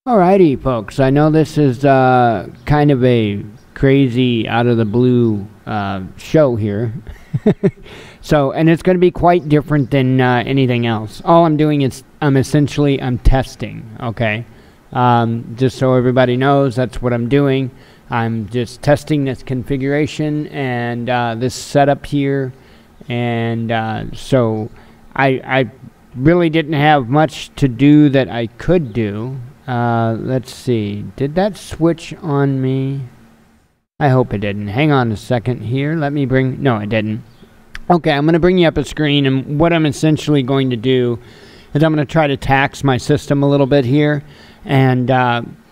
Alrighty, folks. I know this is kind of a crazy, out of the blue show here. And it's going to be quite different than anything else. All I'm doing is I'm testing. Okay, just so everybody knows, that's what I'm doing. I'm just testing this configuration and this setup here, and so I really didn't have much to do that I could do. Let's see. Did that switch on me? I hope it didn't. Hang on a second here. Let me bring... No, it didn't. Okay, I'm going to bring you up a screen, and what I'm essentially going to do is I'm going to try to tax my system a little bit here and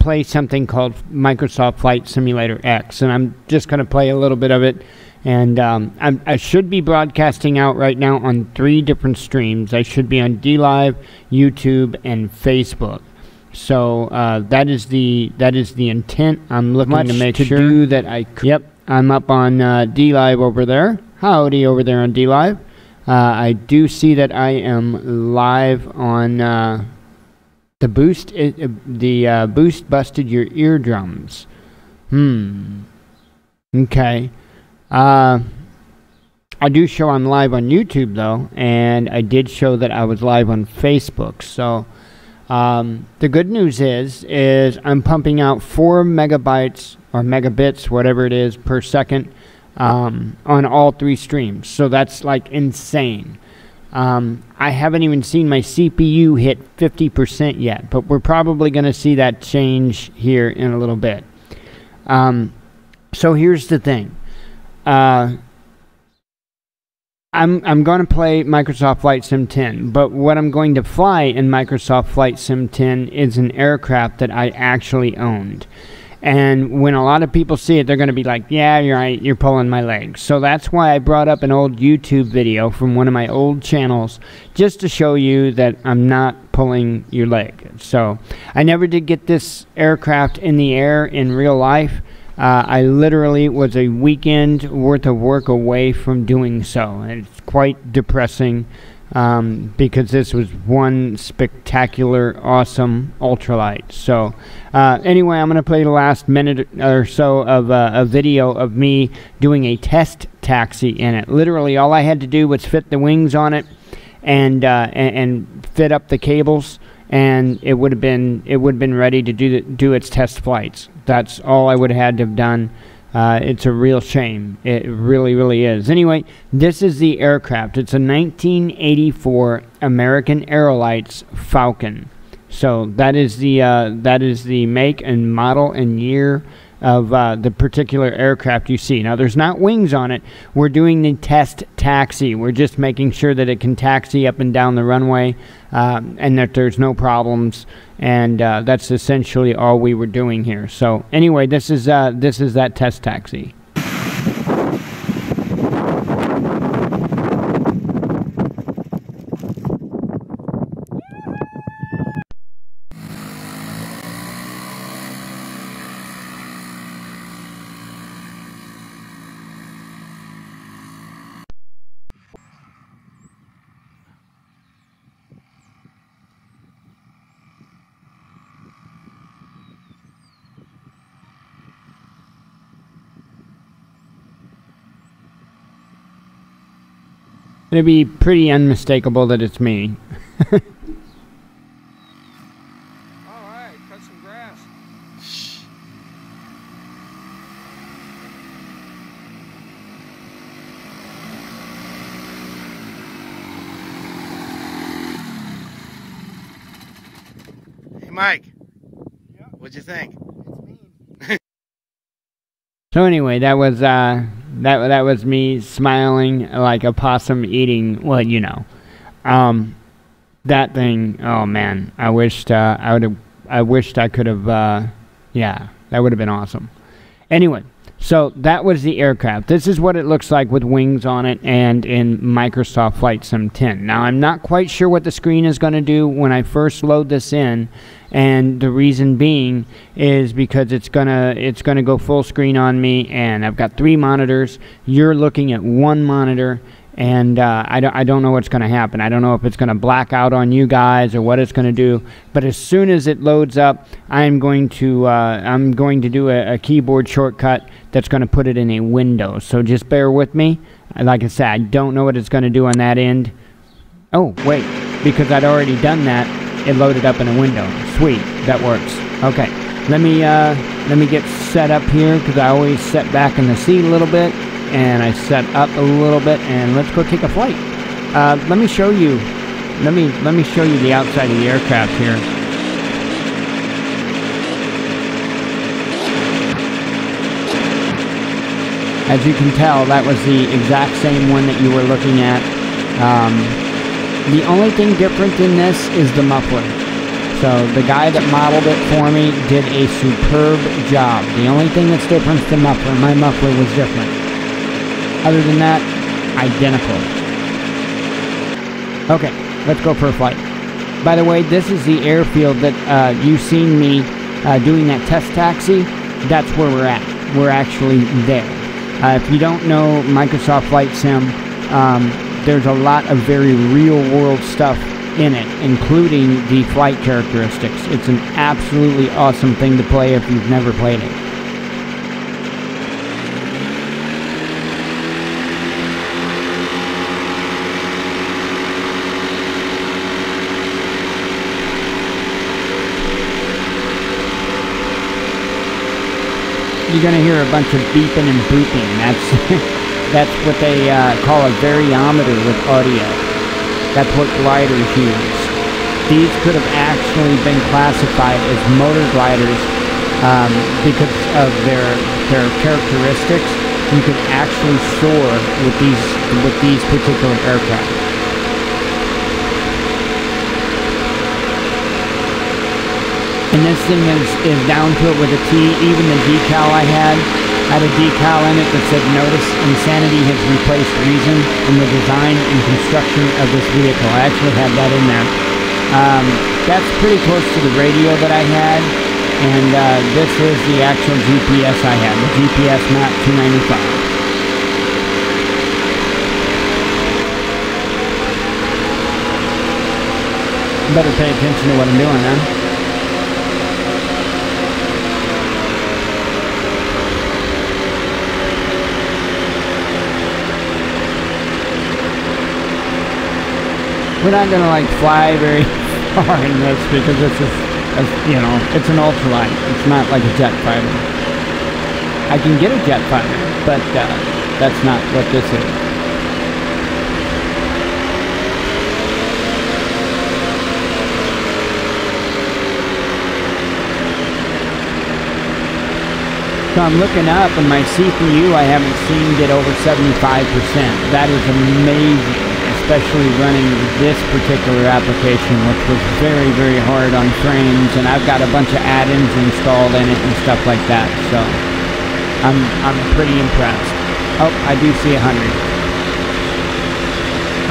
play something called Microsoft Flight Simulator X, and I'm just going to play a little bit of it. And I should be broadcasting out right now on 3 different streams. I should be on DLive, YouTube, and Facebook. So that is the intent. I'm looking to make sure that I... Yep, I'm up on DLive over there. Howdy over there on DLive. I do see that I am live on the Boost. The Boost busted your eardrums. Okay. I do show I'm live on YouTube though, and I did show that I was live on Facebook. So the good news is I'm pumping out 4 megabytes or megabits, whatever it is, per second on all 3 streams. So that's like insane. I haven't even seen my CPU hit 50% yet, but we're probably going to see that change here in a little bit. So here's the thing. I'm going to play Microsoft Flight Sim 10, but what I'm going to fly in Microsoft Flight Sim 10 is an aircraft that I actually owned. And when a lot of people see it, they're going to be like, yeah, you're right, you're pulling my leg. So that's why I brought up an old YouTube video from one of my old channels, just to show you that I'm not pulling your leg. So I never did get this aircraft in the air in real life. I literally was a weekend worth of work away from doing so. And it's quite depressing because this was one spectacular, awesome ultralight. So anyway, I'm going to play the last minute or so of a video of me doing a test taxi in it. Literally, all I had to do was fit the wings on it and fit up the cables, and it would have been ready to do its test flights. That's all I would have had to have done. It's a real shame. It really, really is. Anyway, this is the aircraft. It's a 1984 American Aerolites Falcon. So that is the make and model and year of the particular aircraft you see. Now, there's not wings on it. We're doing the test taxi. We're just making sure that it can taxi up and down the runway and that there's no problems. And that's essentially all we were doing here. So anyway, this is that test taxi. It'd be pretty unmistakable that it's me. Alright, cut some grass. Hey Mike, yep. What'd you think? It's mean. So anyway, that was me smiling like a possum eating, well, you know. That thing, oh man, I wished I could have, yeah, that would have been awesome. Anyway, so that was the aircraft. This is what it looks like with wings on it and in Microsoft Flight Sim 10. Now, I'm not quite sure what the screen is going to do when I first load this in, and the reason being is because it's gonna go full screen on me, and I've got 3 monitors. You're looking at 1 monitor, And I don't know what's going to happen. I don't know if it's going to black out on you guys or what it's going to do. But as soon as it loads up, I'm going to do a keyboard shortcut that's going to put it in a window. So just bear with me. Like I said, I don't know what it's going to do on that end. Oh, wait, because I'd already done that, it loaded up in a window. Sweet, that works. Okay, let me get set up here, because I always set back in the seat a little bit, and I set up a little bit, and let's go take a flight. Let me show you. Let me show you the outside of the aircraft here. As you can tell, that was the exact same one that you were looking at. The only thing different in this is the muffler. So the guy that modeled it for me did a superb job. The only thing that's different is the muffler. My muffler was different. Other than that, identical. Okay, let's go for a flight. By the way, this is the airfield that you've seen me doing that test taxi. That's where we're at. We're actually there. If you don't know Microsoft Flight Sim, there's a lot of very real-world stuff in it, including the flight characteristics. It's an absolutely awesome thing to play if you've never played it. You're going to hear a bunch of beeping and booping. That's what they call a variometer with audio. That's what gliders use. These could have actually been classified as motor gliders because of their characteristics. You could actually soar with these particular aircraft. And this thing is down to it with a T. Even the decal I had a decal in it that said, "Notice insanity has replaced reason in the design and construction of this vehicle." I actually had that in there. That's pretty close to the radio that I had. And this is the actual GPS I had, the GPS Map 295. Better pay attention to what I'm doing, huh? We're not going to like fly very far in this because this is, you know, it's an ultralight. It's not like a jet fighter. I can get a jet fighter, but that's not what this is. So I'm looking up, and my CPU I haven't seen get over 75%. That is amazing. Especially running this particular application, which was very, very hard on frames, and I've got a bunch of add-ins installed in it and stuff like that, so I'm pretty impressed. Oh, I do see 100.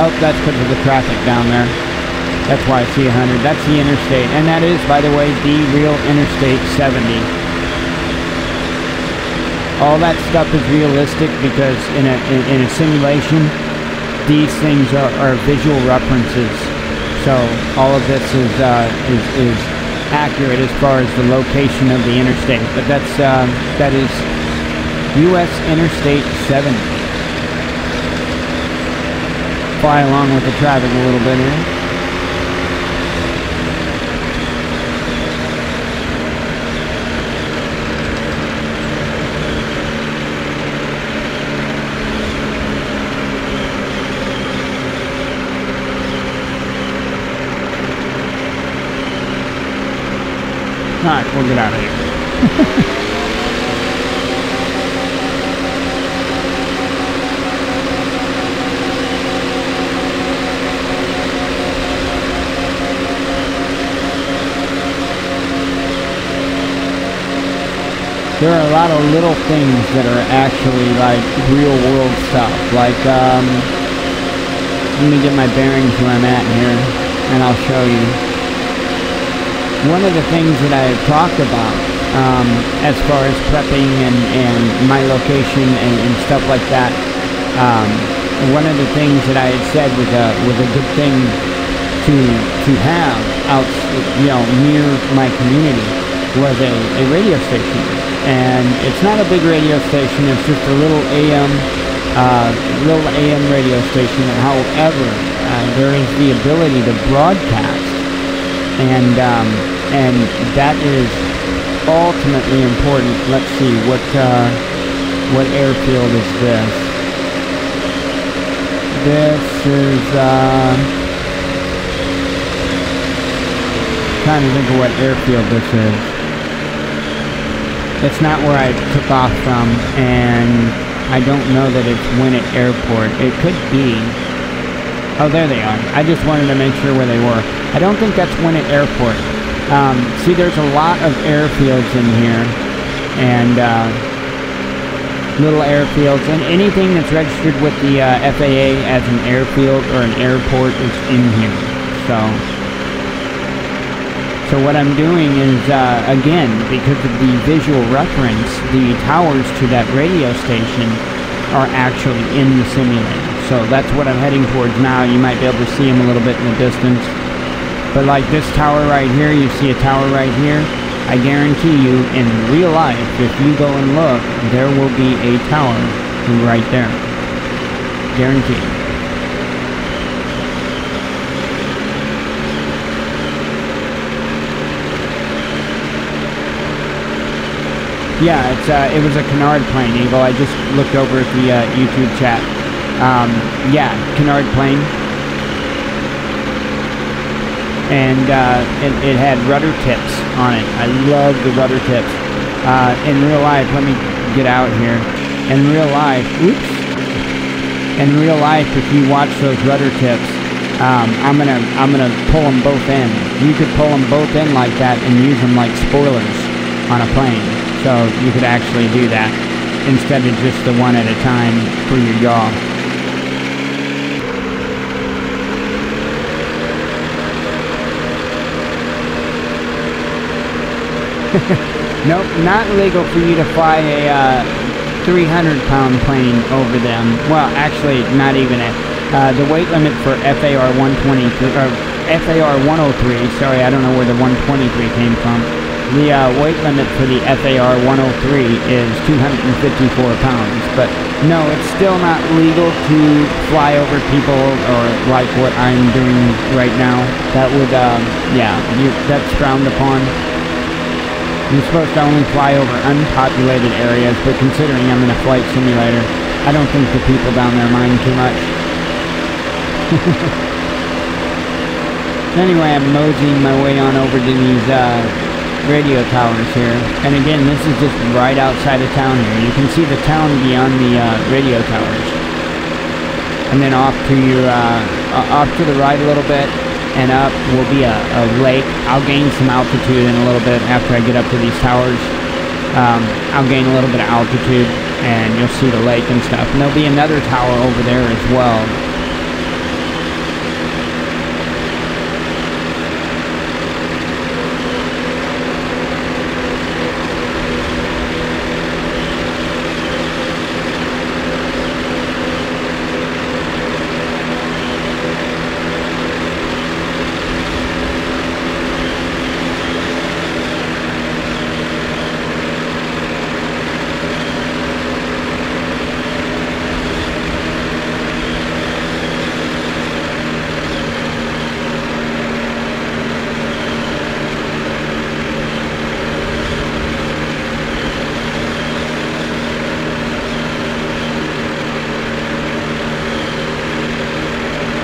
Oh, that's because of the traffic down there. That's why I see 100. That's the interstate, and that is, by the way, the real Interstate 70. All that stuff is realistic because in a simulation, these things are visual references, so all of this is accurate as far as the location of the interstate. But that is U.S. Interstate 70. Fly along with the traffic a little bit here. Alright, we'll get out of here. There are a lot of little things that are actually like real world stuff. Like, let me get my bearings where I'm at here, and I'll show you. One of the things that I've talked about as far as prepping and my location and stuff like that one of the things that I had said was a good thing to have out, near my community was a radio station. And it's not a big radio station, it's just a little AM radio station. However, there is the ability to broadcast, and that is ultimately important. Let's see, what airfield is this? This is trying to think of what airfield this is. It's not where I took off from, and I don't know that it's Winnett Airport. It could be. Oh, there they are. I just wanted to make sure where they were. I don't think that's Winnett Airport. See, there's a lot of airfields in here, and little airfields, and anything that's registered with the FAA as an airfield or an airport is in here. So what I'm doing is, again, because of the visual reference, the towers to that radio station are actually in the simulator. So that's what I'm heading towards now. You might be able to see them a little bit in the distance. But like this tower right here, you see a tower right here. I guarantee you, in real life, if you go and look, there will be a tower right there. Guaranteed. Yeah, it was a Canard plane, Eagle. I just looked over at the YouTube chat. Yeah, Canard plane. And it had rudder tips on it. I love the rudder tips. In real life, let me get out here. In real life, if you watch those rudder tips, I'm gonna pull them both in. You could pull them both in like that and use them like spoilers on a plane. So you could actually do that instead of just the one at a time for your yaw. Nope, not legal for you to fly a 300-pound plane over them. Well, actually, not even it. The weight limit for FAR 123 or FAR 103. Sorry, I don't know where the 123 came from. The weight limit for the FAR 103 is 254 pounds, but no, it's still not legal to fly over people or like what I'm doing right now. That would, that's frowned upon. You're supposed to only fly over unpopulated areas, but considering I'm in a flight simulator, I don't think the people down there mind too much. Anyway, I'm moseying my way on over to these, radio towers here, and again, this is just right outside of town here. You can see the town beyond the radio towers, and then off to your off to the right a little bit, and up will be a lake. I'll gain some altitude in a little bit after I get up to these towers. I'll gain a little bit of altitude, and you'll see the lake and stuff. And there'll be another tower over there as well.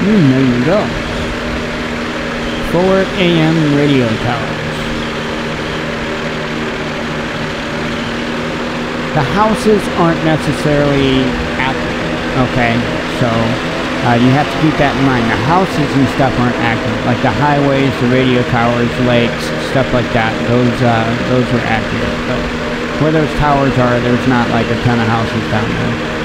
There you go. 4 AM radio towers. The houses aren't necessarily active, okay? So you have to keep that in mind. The houses and stuff aren't active, like the highways, the radio towers, lakes, stuff like that. Those are active. But where those towers are, there's not like a ton of houses down there.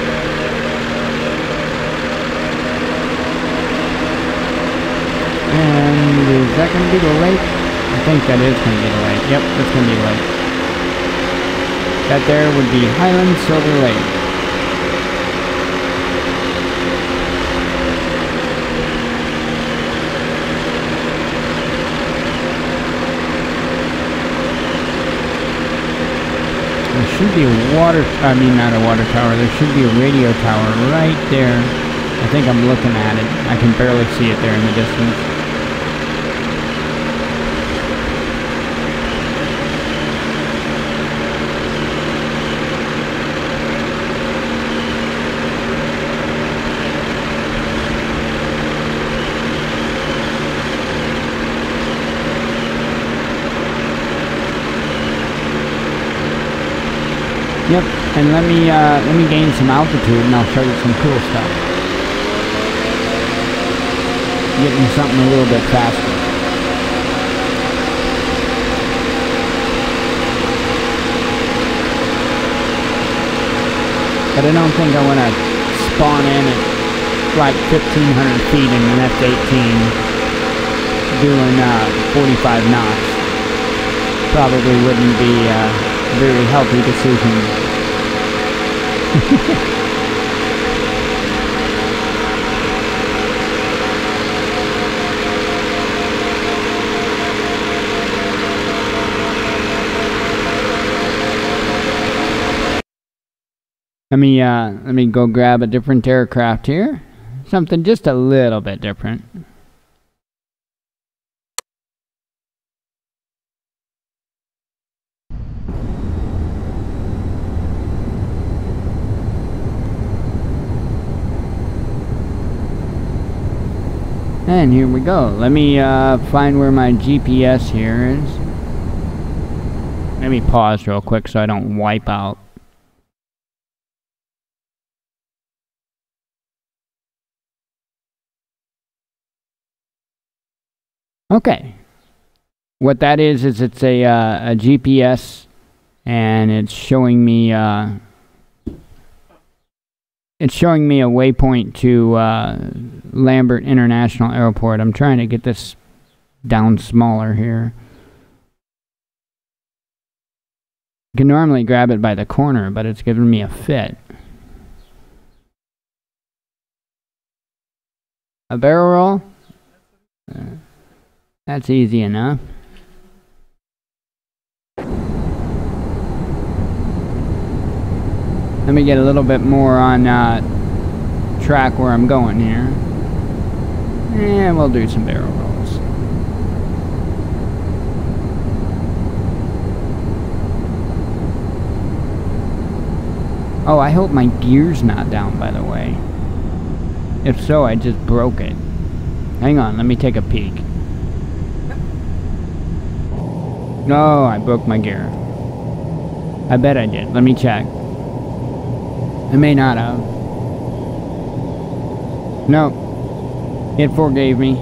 And is that going to be the lake? I think that is going to be the lake. Yep, that's going to be the lake. That there would be Highland Silver Lake. should be a not a water tower, there should be a radio tower right there. I think I'm looking at it. I can barely see it there in the distance. Yep, and let me gain some altitude and I'll show you some cool stuff. Getting something a little bit faster. But I don't think I want to spawn in at like 1,500 feet in an F-18 doing 45 knots. Probably wouldn't be very healthy decision. Let me go grab a different aircraft here. Something just a little bit different. And here we go. Let me find where my GPS here is. Let me pause real quick so I don't wipe out. Okay. What that is it's a GPS, and it's showing me a waypoint to Lambert International Airport. I'm trying to get this down smaller here. You can normally grab it by the corner, but it's giving me a fit. A barrel roll? That's easy enough. Let me get a little bit more on track where I'm going here. And we'll do some barrel rolls. Oh, I hope my gear's not down, by the way. If so, I just broke it. Hang on, let me take a peek. No, I broke my gear. I bet I did. Let me check. I may not have. No. It forgave me.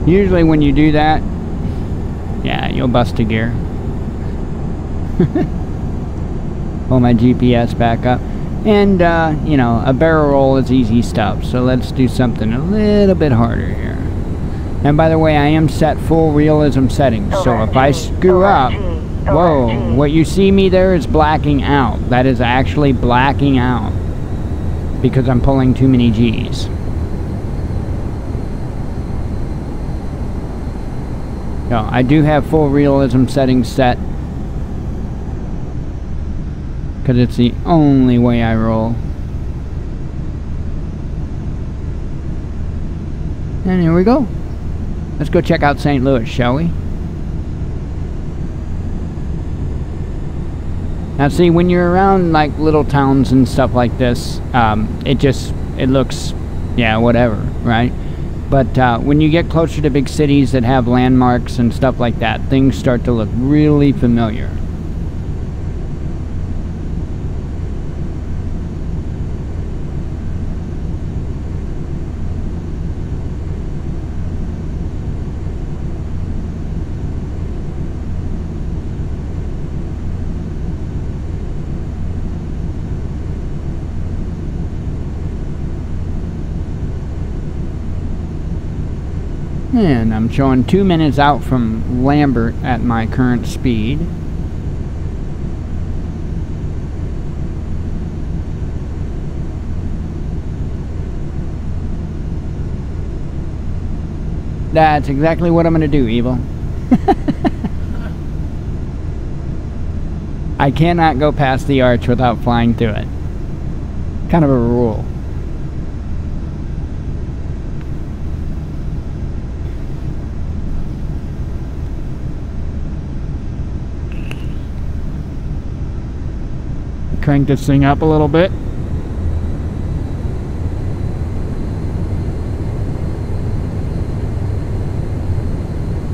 Usually when you do that, yeah, you'll bust a gear. Pull my GPS back up. And, you know, a barrel roll is easy stuff. So let's do something a little bit harder here. And by the way, I am set full realism settings. So if I screw up, whoa, what you see me there is blacking out. That is actually blacking out because I'm pulling too many G's. So I do have full realism settings set because it's the only way I roll. And here we go. Let's go check out St. Louis, shall we? Now see, when you're around like little towns and stuff like this, it looks, yeah, whatever, right? But when you get closer to big cities that have landmarks and stuff like that, things start to look really familiar. And I'm showing 2 minutes out from Lambert at my current speed. That's exactly what I'm going to do, Evil. I cannot go past the arch without flying through it. Kind of a rule. Crank this thing up a little bit.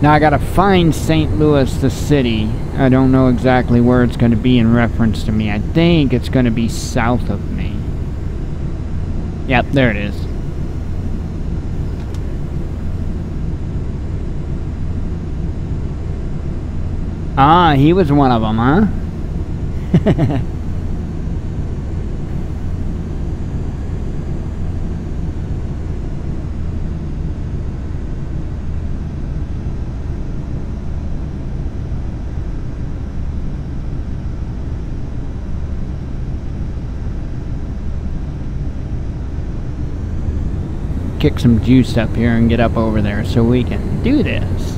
Now I gotta find St. Louis, the city. I don't know exactly where it's going to be in reference to me. I think it's going to be south of me. Yep, there it is. Ah, he was one of them, huh? Kick some juice up here and get up over there so we can do this.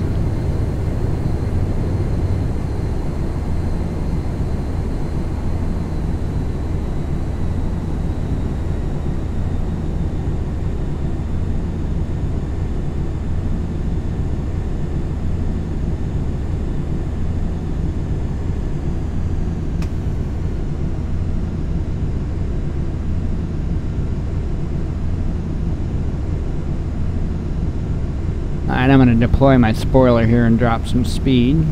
Alright, I'm going to deploy my spoiler here and drop some speed.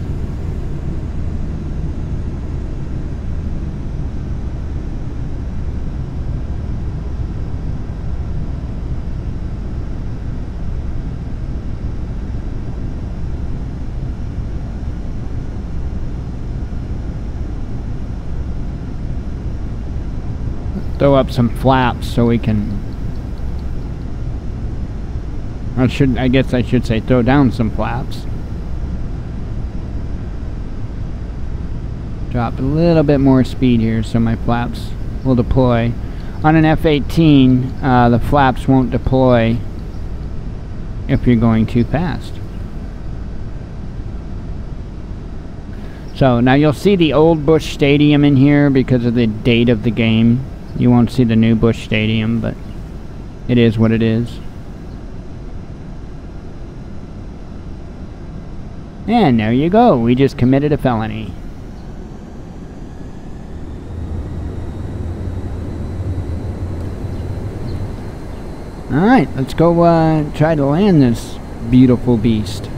Throw up some flaps so we can... I guess I should say throw down some flaps. Drop a little bit more speed here so my flaps will deploy. On an F-18, the flaps won't deploy if you're going too fast. So now you'll see the old Busch Stadium in here because of the date of the game. You won't see the new Busch Stadium, but it is what it is. And there you go, we just committed a felony. Alright, let's go try to land this beautiful beast.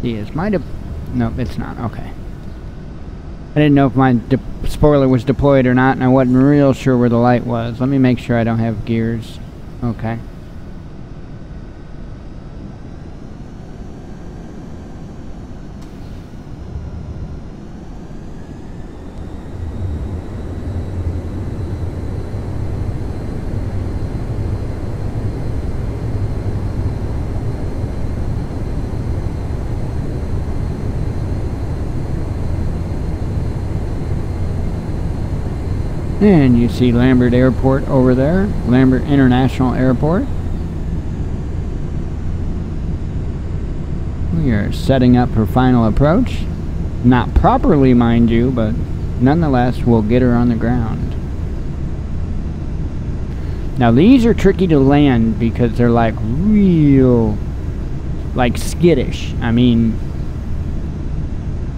See, is my no, it's not, okay. I didn't know if my spoiler was deployed or not, and I wasn't real sure where the light was. Let me make sure I don't have gears. Okay. And you see Lambert Airport over there, Lambert International Airport. We are setting up for final approach. Not properly, mind you, but nonetheless, we'll get her on the ground. Now these are tricky to land because they're like real, like skittish. I mean,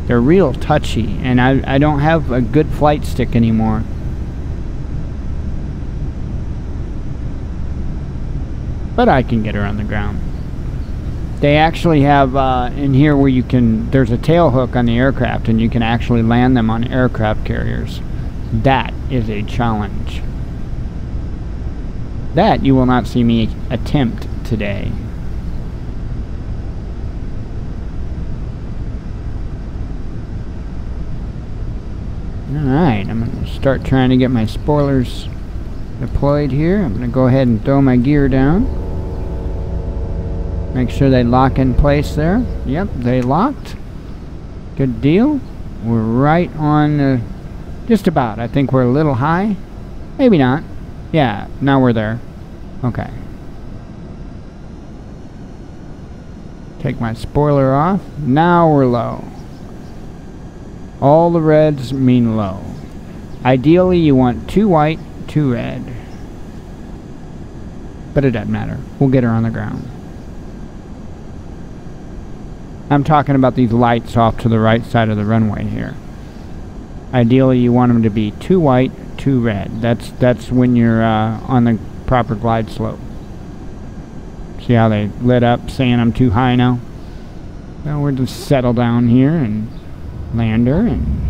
they're real touchy, and I don't have a good flight stick anymore. But I can get her on the ground. They actually have in here where you can, there's a tail hook on the aircraft and you can actually land them on aircraft carriers. That is a challenge. That you will not see me attempt today. Alright, I'm going to start trying to get my spoilers deployed here. I'm going to go ahead and throw my gear down. Make sure they lock in place there. Yep, they locked. Good deal. We're right on, just about. I think we're a little high. Maybe not. Yeah, now we're there. Okay. Take my spoiler off. Now we're low. All the reds mean low. Ideally, you want 2 white, 2 red. But it doesn't matter. We'll get her on the ground. I'm talking about these lights off to the right side of the runway here. Ideally, you want them to be 2 white, 2 red. That's when you're on the proper glide slope. See how they lit up saying I'm too high now? Well, we're just settle down here and land her and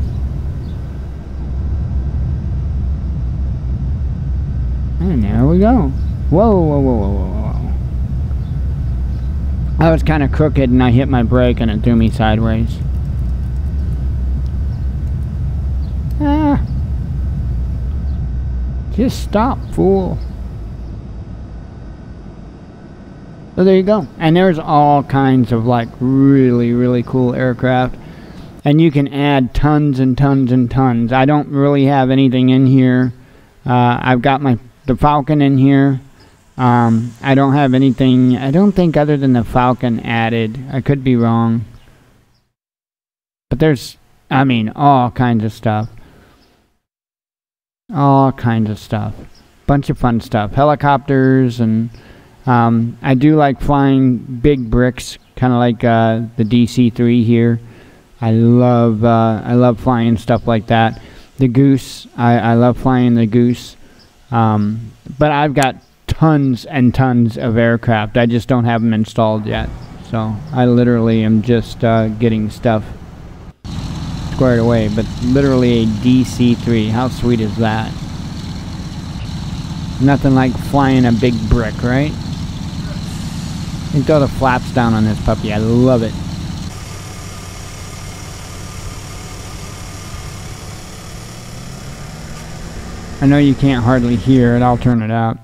there we go. Whoa, whoa, whoa, whoa, whoa, whoa. I was kind of crooked and I hit my brake and it threw me sideways. Ah. Just stop, fool. So there you go. And there's all kinds of like really, really cool aircraft. And you can add tons and tons and tons. I don't really have anything in here. I've got the Falcon in here. I don't have anything, I don't think, other than the Falcon added. I could be wrong. But there's, I mean, all kinds of stuff. All kinds of stuff. Bunch of fun stuff. Helicopters and I do like flying big bricks, kind of like the DC-3 here. I love flying stuff like that. The Goose, I love flying the Goose. But I've got tons and tons of aircraft. I just don't have them installed yet. So I literally am just getting stuff squared away. But literally a DC-3. How sweet is that? Nothing like flying a big brick, right? You can throw the flaps down on this puppy. I love it. I know you can't hardly hear it. I'll turn it up.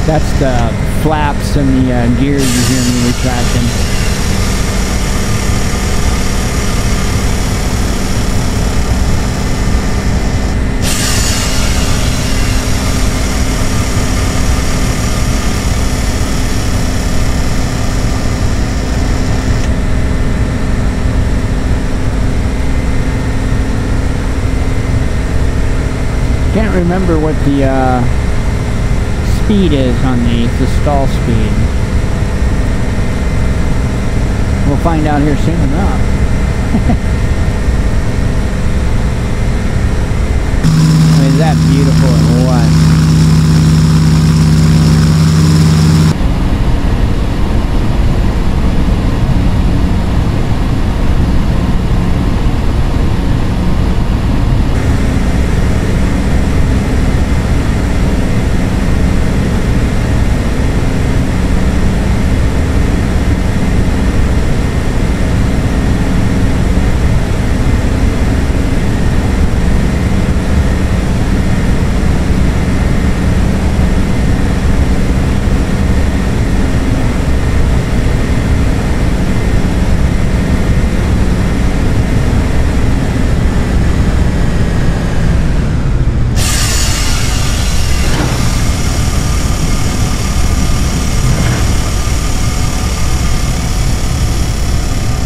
That's the flaps and the gear you hear me retracting. Can't remember what the speed is on these, the stall speed. We'll find out here soon enough. I mean, is that beautiful or what?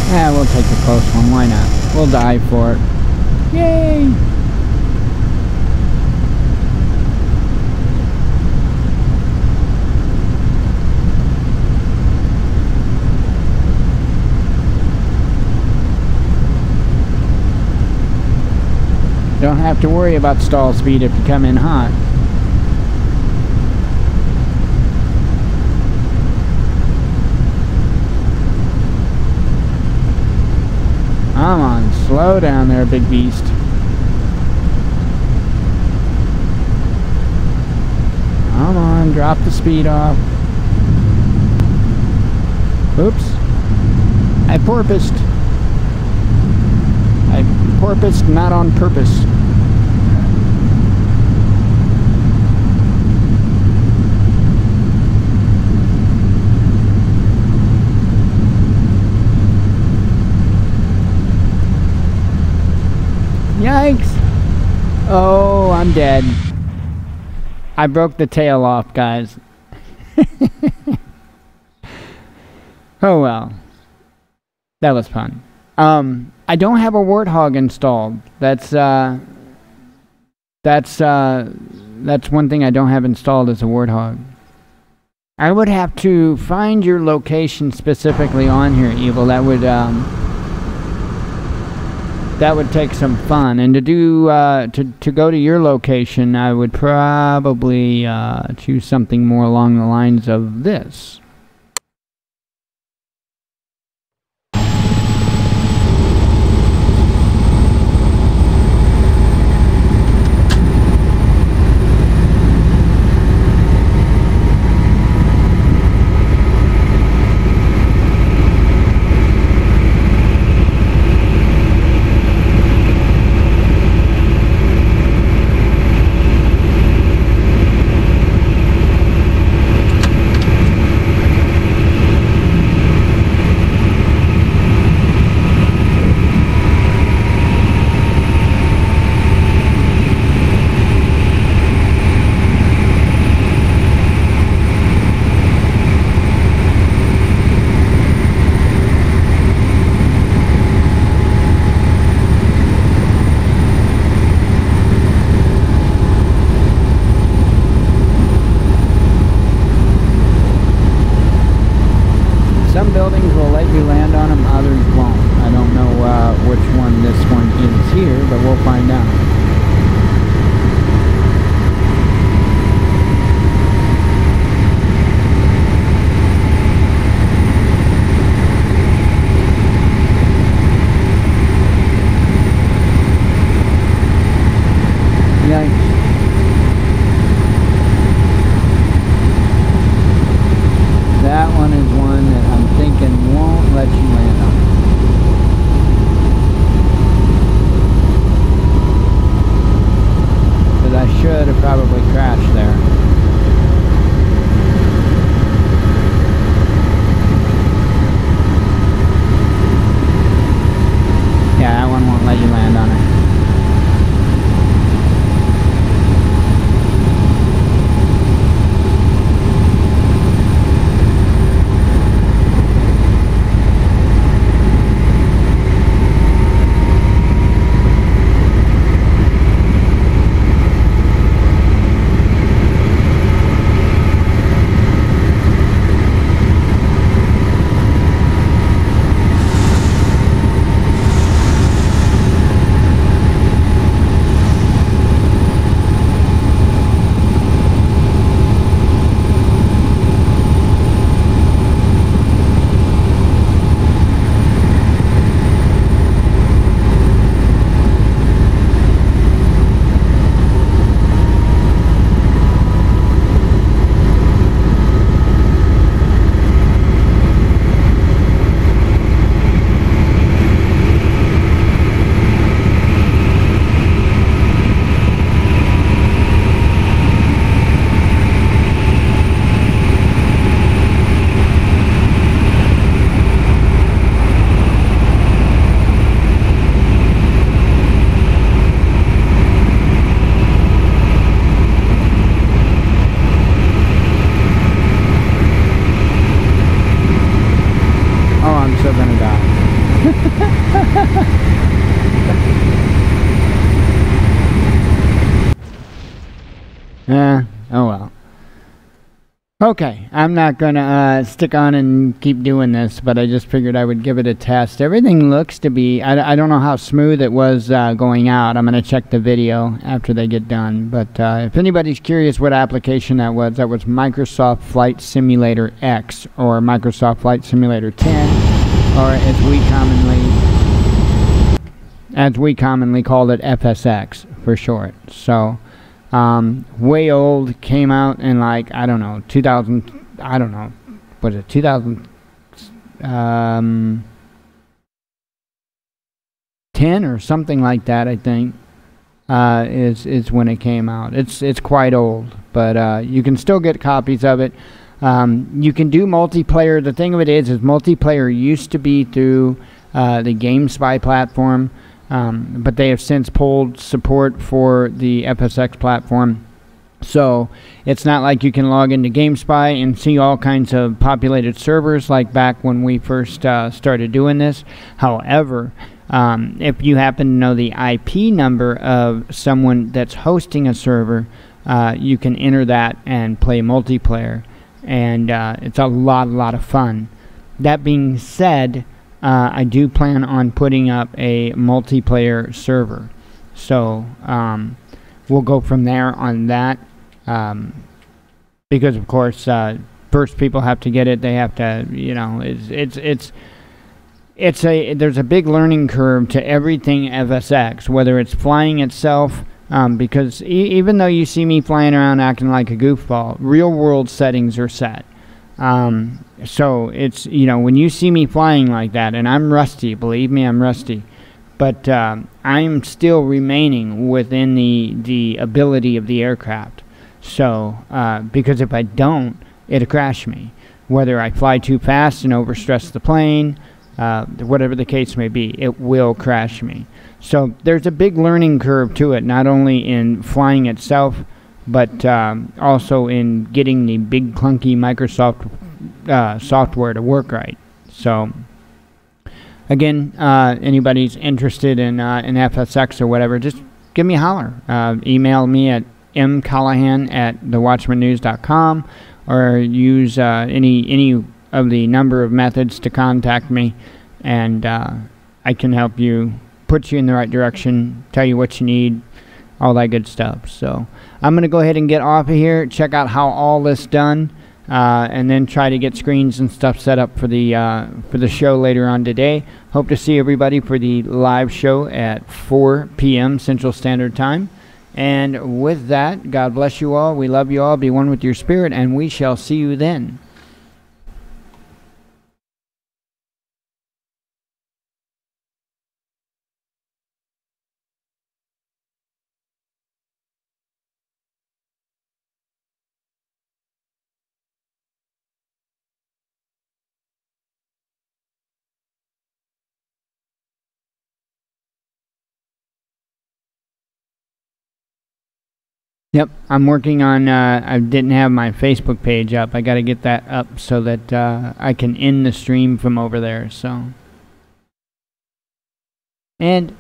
Yeah, we'll take the close one, why not? We'll dive for it. Yay! Don't have to worry about stall speed if you come in hot. Come on, slow down there, big beast. Come on, drop the speed off. Oops. I porpoised. I porpoised not on purpose. Yikes! Oh, I'm dead. I broke the tail off, guys. Oh well. That was fun. I don't have a Warthog installed. That's one thing I don't have installed is a Warthog. I would have to find your location specifically on here, Evil. That would take some fun, and to do to go to your location, I would probably choose something more along the lines of this. Some buildings will let you land on them, others won't. I don't know which one this one is here, but we'll find out. Yikes. That one is one that I'm thinking won't let you land on. Because I should have probably crashed there. Yeah, that one won't let you land on it. Oh well. Okay, I'm not gonna stick on and keep doing this, but I just figured I would give it a test. Everything looks to be, I don't know how smooth it was going out. I'm gonna check the video after they get done. But if anybody's curious what application that was Microsoft Flight Simulator X, or Microsoft Flight Simulator 10, or as we commonly as we commonly called it, FSX for short. So, way old, came out in like, I don't know, 2000, I don't know, was it 2010 or something like that, I think, is when it came out. It's quite old, but you can still get copies of it. You can do multiplayer. The thing of it is multiplayer used to be through the GameSpy platform, but they have since pulled support for the FSX platform. So it's not like you can log into GameSpy and see all kinds of populated servers like back when we first started doing this. However, if you happen to know the IP number of someone that's hosting a server, you can enter that and play multiplayer. And it's a lot of fun. That being said, I do plan on putting up a multiplayer server. So we'll go from there on that. Because of course, first people have to get it. They have to, you know, there's a big learning curve to everything FSX, whether it's flying itself. Because even though you see me flying around acting like a goofball, real world settings are set. So it's, you know, when you see me flying like that, and I'm rusty, believe me, I'm rusty, but I'm still remaining within the ability of the aircraft. So, because if I don't, it'll crash me. Whether I fly too fast and overstress the plane, whatever the case may be, it will crash me. So there's a big learning curve to it, not only in flying itself, but also in getting the big clunky Microsoft software to work right. So again, anybody's interested in FSX or whatever, just give me a holler. Email me at mcallahan@thewatchmannews.com, or use any of the number of methods to contact me, and I can help you, put you in the right direction, tell you what you need, all that good stuff. So I'm going to go ahead and get off of here, check out how all this done, and then try to get screens and stuff set up for the show later on today. Hope to see everybody for the live show at 4 p.m. Central Standard Time. And with that, God bless you all. We love you all. Be one with your spirit, and we shall see you then. Yep, I'm working on, I didn't have my Facebook page up. I got to get that up so that I can end the stream from over there. So, and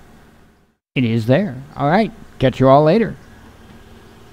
it is there. All right, catch you all later.